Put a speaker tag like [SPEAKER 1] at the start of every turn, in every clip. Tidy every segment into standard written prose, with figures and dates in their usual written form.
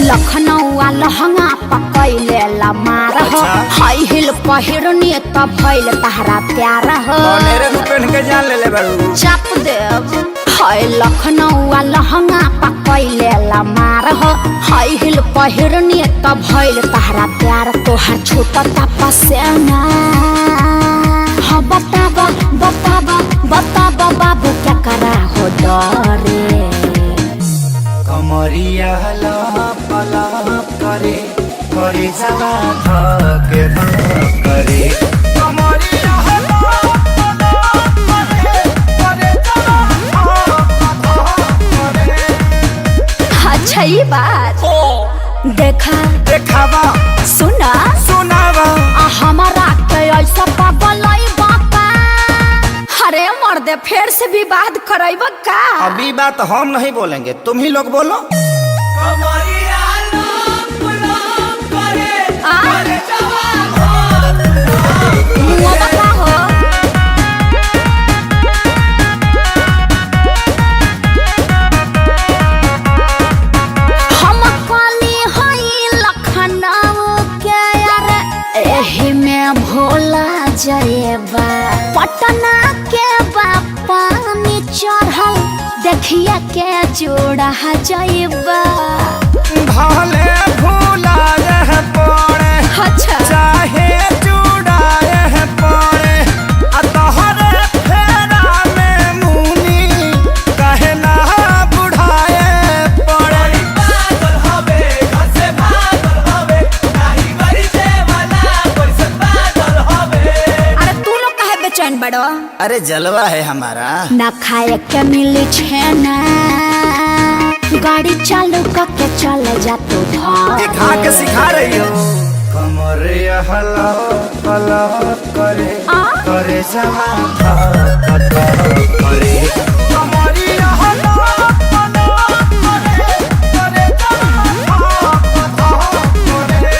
[SPEAKER 1] लखनऊ लहंगा पकैले ला मार हो हाई हिल पहिरनी त भइल तहरा प्यार हो
[SPEAKER 2] मेरे रूपन के जान ले बारू
[SPEAKER 1] चाप देव हाय लखनऊ लहंगा पकैले ला मार हो हाई हिल पहिरनी त भइल तहरा प्यार तोहार छोटा तपसेना हाँ बताबा बताबा बताबा बाबू क्या करा हो डरे
[SPEAKER 2] कमरिया लप लप करे करे जवा धके करे कमरिया लप लप करे करे जवा धके
[SPEAKER 1] अच्छा ये बात देखा
[SPEAKER 2] देखावा
[SPEAKER 1] सुना
[SPEAKER 2] सुनावा
[SPEAKER 1] हमारा के ऐसा पागल बापा अरे मर्दे फिर से विवाद करब का
[SPEAKER 2] अभी बात हम नहीं बोलेंगे तुम ही लोग बोलो
[SPEAKER 1] हम काली हई लखनऊ के यार एही में भोला जयबा पटना के बापा में चढ़ल देखिए के जोड़ा जयबा
[SPEAKER 2] भले भूला रह पड़े
[SPEAKER 1] अच्छा
[SPEAKER 2] चाहे चूड़ा रह पड़े तोहरे फेरा में मुनी कहे ना बुढ़ाए पड़े पागल हवे घर से भागल हवे नाही मरी से वाला कोई से पागल हवे
[SPEAKER 1] अरे तू लोग काहे बेचैन बड़ो
[SPEAKER 2] अरे जलवा है हमारा
[SPEAKER 1] ना खाए के मिली छेना गाड़ी चालू करके चले जा तू
[SPEAKER 2] दिखा के सिखा रही हो कमरे हला हला करे करे जवा करे कमरे हला हला करे करे जवा करे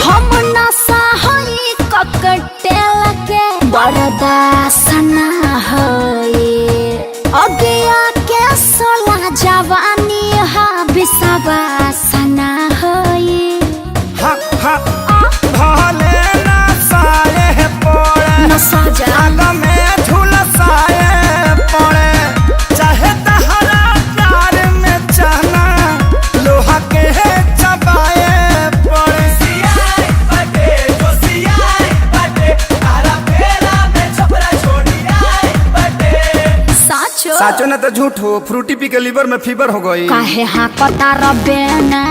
[SPEAKER 1] हम नशा हई ककटेल के बरदासना हई अगिया के सोला जवानी हा बिसवासना हई
[SPEAKER 2] हा हा भले ना साए पड़े
[SPEAKER 1] नशा जा
[SPEAKER 2] आग में झुलसाए पड़े चाहे तहरा प्यार में चना लोहा के चबाए पड़े सियाई बटे जो सियाई बटे तारा फेरा में छपरा छोड़ी आई बटे
[SPEAKER 1] साचो
[SPEAKER 2] साचो ना तो झूठ हो फ्रूटी पी के लीवर में फीवर हो गई
[SPEAKER 1] काहे हाँ पता रबेना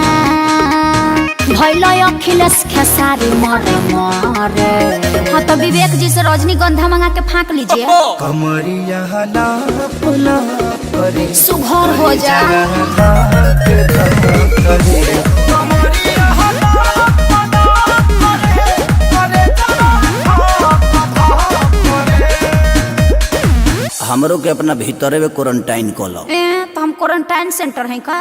[SPEAKER 1] भैल अखिलेश खेसारी मरे मरे हाँ तो विवेक जी से रजनीगंधा मंगा के फाँक लीजिए
[SPEAKER 2] कमरिया लप लप करे
[SPEAKER 1] सुघर हो जा
[SPEAKER 2] हमरो के अपना भीतरे में क्वारंटाइन कर लो
[SPEAKER 1] तो हम क्वारंटाइन सेंटर हैं का।